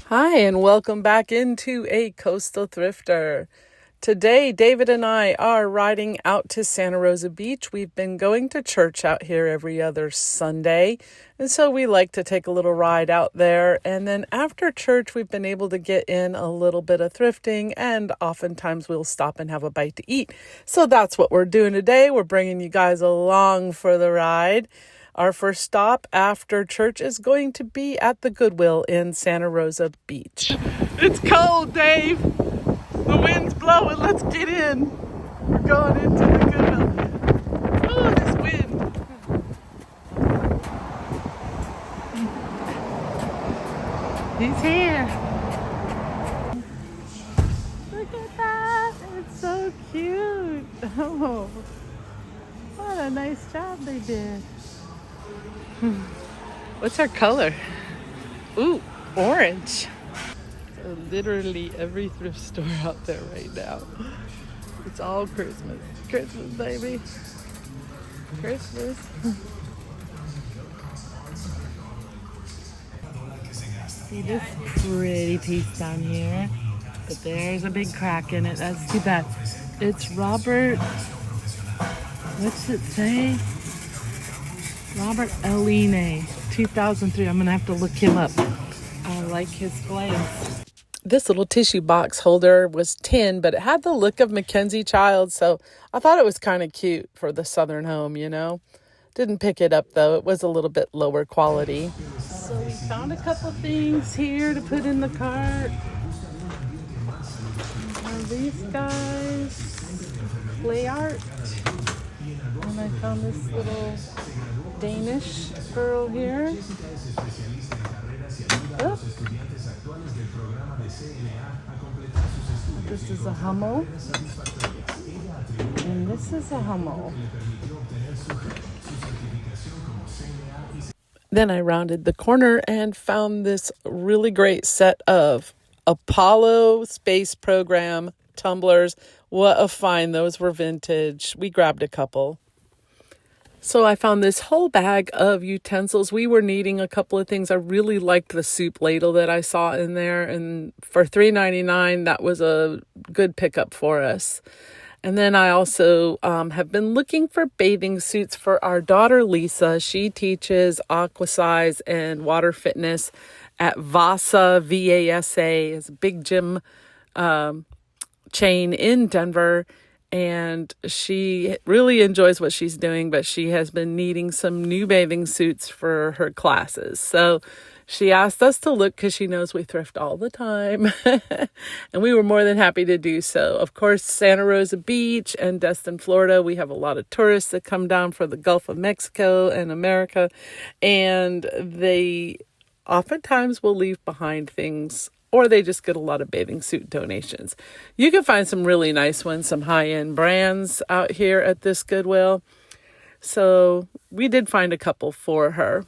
Hi, and welcome back into A Coastal Thrifter. Today, David and I are riding out to Santa Rosa Beach. We've been going to church out here every other Sunday, and so we like to take a little ride out there. And then after church, we've been able to get in a little bit of thrifting, and oftentimes we'll stop and have a bite to eat. So that's what we're doing today. We're bringing you guys along for the ride. Our first stop after church is going to be at the Goodwill in Santa Rosa Beach. It's cold, Dave. The wind's blowing. Let's get in. We're going into the Goodwill. Oh, this wind. He's here. Look at that. It's so cute. Oh, what a nice job they did. What's our color? Ooh, orange. So literally every thrift store out there right now. It's all Christmas. Christmas, baby. Christmas. See this pretty piece down here? But there's a big crack in it. That's too bad. It's Robert. What's it say? Robert Eline, 2003. I'm going to have to look him up. I like his glaze. This little tissue box holder was tin, but it had the look of Mackenzie Child, so I thought it was kind of cute for the Southern home, you know. Didn't pick it up, though. It was a little bit lower quality. So we found a couple things here to put in the cart. These guys, clay art. And I found this little Danish girl here. Oh. This is a Hummel. And this is a Hummel. Then I rounded the corner and found this really great set of Apollo Space Program tumblers. What a find. Those were vintage. We grabbed a couple. So I found this whole bag of utensils. We were needing a couple of things. I really liked the soup ladle that I saw in there. And for $3.99, that was a good pickup for us. And then I also have been looking for bathing suits for our daughter, Lisa. She teaches aquasize and water fitness at Vasa, V-A-S-A. It's a big gym chain in Denver. And she really enjoys what she's doing, but she has been needing some new bathing suits for her classes. So she asked us to look because she knows we thrift all the time. And we were more than happy to do so. Of course, Santa Rosa Beach and Destin, Florida, we have a lot of tourists that come down for the Gulf of Mexico and America. And they oftentimes will leave behind things, or they just get a lot of bathing suit donations. You can find some really nice ones, some high-end brands out here at this Goodwill. So we did find a couple for her.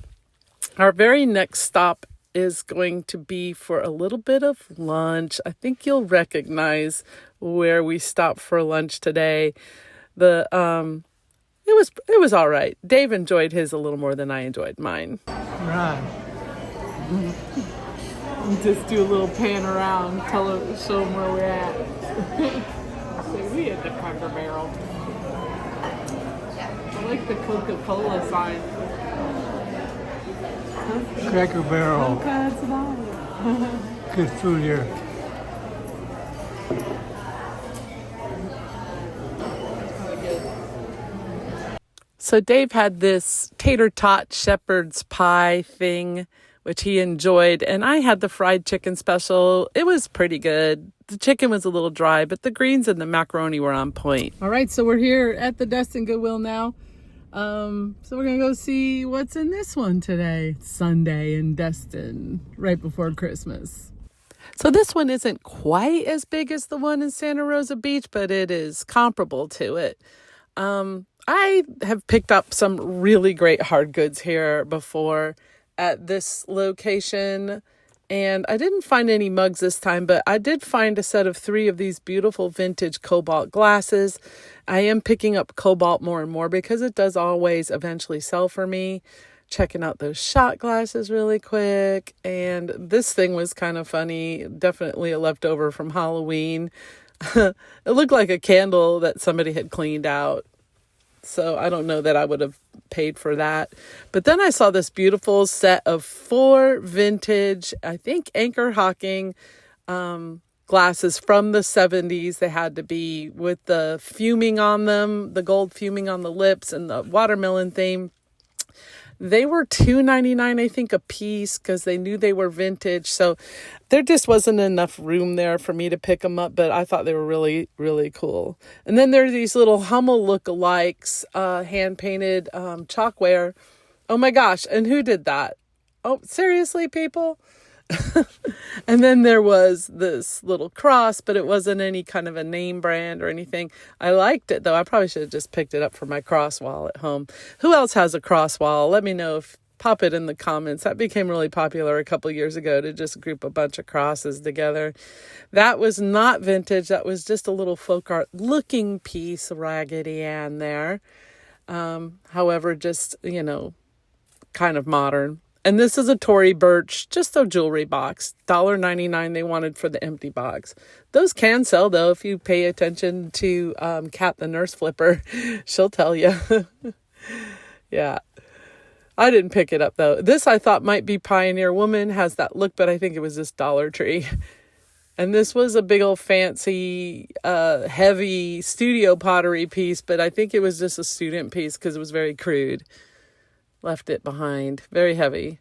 Our very next stop is going to be for a little bit of lunch. I think you'll recognize where we stopped for lunch today. It was all right. Dave enjoyed his a little more than I enjoyed mine. Right. Just do a little pan around, show them where we're at. So we at the Cracker Barrel. I like the Coca-Cola sign. Cracker Barrel. That's about it. Good food here. So Dave had this tater tot shepherd's pie thing, which he enjoyed, and I had the fried chicken special. It was pretty good. The chicken was a little dry, but the greens and the macaroni were on point. All right, so we're here at the Destin Goodwill now. So we're gonna go see what's in this one today. It's Sunday in Destin, right before Christmas. So this one isn't quite as big as the one in Santa Rosa Beach, but it is comparable to it. I have picked up some really great hard goods here before at this location, and I didn't find any mugs this time, but I did find a set of 3 of these beautiful vintage cobalt glasses. I am picking up cobalt more and more because it does always eventually sell for me. checking out those shot glasses really quick. And this thing was kind of funny. Definitely a leftover from Halloween. It looked like a candle that somebody had cleaned out. So I don't know that I would have paid for that. But then I saw this beautiful set of 4 vintage, I think Anchor Hawking glasses from the 70s. They had to be with the fuming on them, the gold fuming on the lips and the watermelon theme. They were $2.99, I think, a piece because they knew they were vintage. So there just wasn't enough room there for me to pick them up, but I thought they were really, really cool. And then there are these little Hummel lookalikes, hand-painted chalkware. Oh my gosh, and who did that? Oh, seriously, people? And then there was this little cross, but it wasn't any kind of a name brand or anything. I liked it, though. I probably should have just picked it up for my cross wall at home. Who else has a cross wall? Let me know. Pop it in the comments. That became really popular a couple years ago, to just group a bunch of crosses together. That was not vintage. That was just a little folk art looking piece, Raggedy Ann there. However, just, kind of modern. And this is a Tory Burch, just a jewelry box. $1.99 they wanted for the empty box. Those can sell, though, if you pay attention to Kat the Nurse Flipper. She'll tell you. Yeah. I didn't pick it up, though. This I thought might be Pioneer Woman. Has that look, but I think it was this Dollar Tree. And this was a big old fancy, heavy studio pottery piece, but I think it was just a student piece because it was very crude. Left it behind. Very heavy.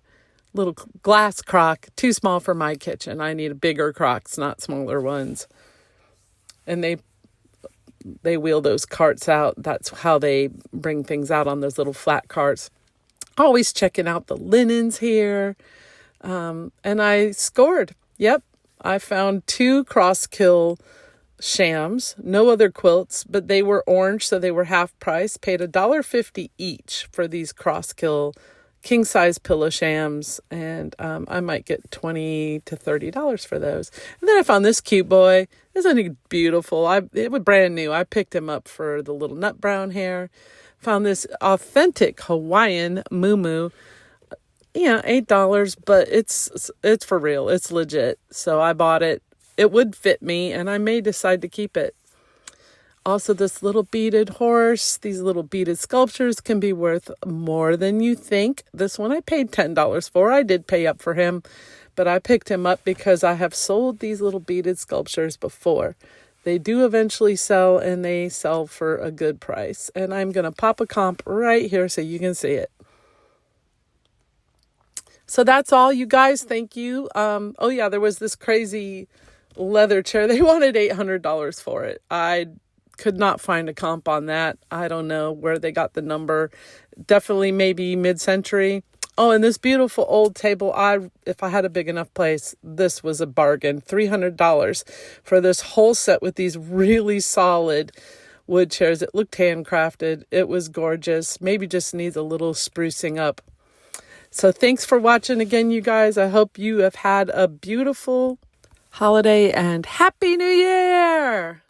Little glass crock. Too small for my kitchen. I need bigger crocks, not smaller ones. And they wheel those carts out. That's how they bring things out, on those little flat carts. Always checking out the linens here. And I scored. Yep. I found 2 cross-kill shams, no other quilts, but they were orange, so they were half price. Paid $1.50 each for these cross-kill king-size pillow shams, and I might get $20 to $30 for those. And then I found this cute boy. Isn't he beautiful? It was brand new. I picked him up for the little nut brown hair. Found this authentic Hawaiian muumuu. Yeah, $8, but it's for real. It's legit. So I bought it. It would fit me, and I may decide to keep it. Also, this little beaded horse, these little beaded sculptures can be worth more than you think. This one I paid $10 for. I did pay up for him, but I picked him up because I have sold these little beaded sculptures before. They do eventually sell, and they sell for a good price. And I'm going to pop a comp right here so you can see it. So that's all, you guys. Thank you. Oh, yeah, there was this crazy leather chair. They wanted $800 for it. I could not find a comp on that. I don't know where they got the number. Definitely maybe mid-century. Oh, and this beautiful old table, if I had a big enough place, this was a bargain. $300 for this whole set with these really solid wood chairs. It looked handcrafted. It was gorgeous. Maybe just needs a little sprucing up. So thanks for watching again, you guys. I hope you have had a beautiful holiday and Happy New Year!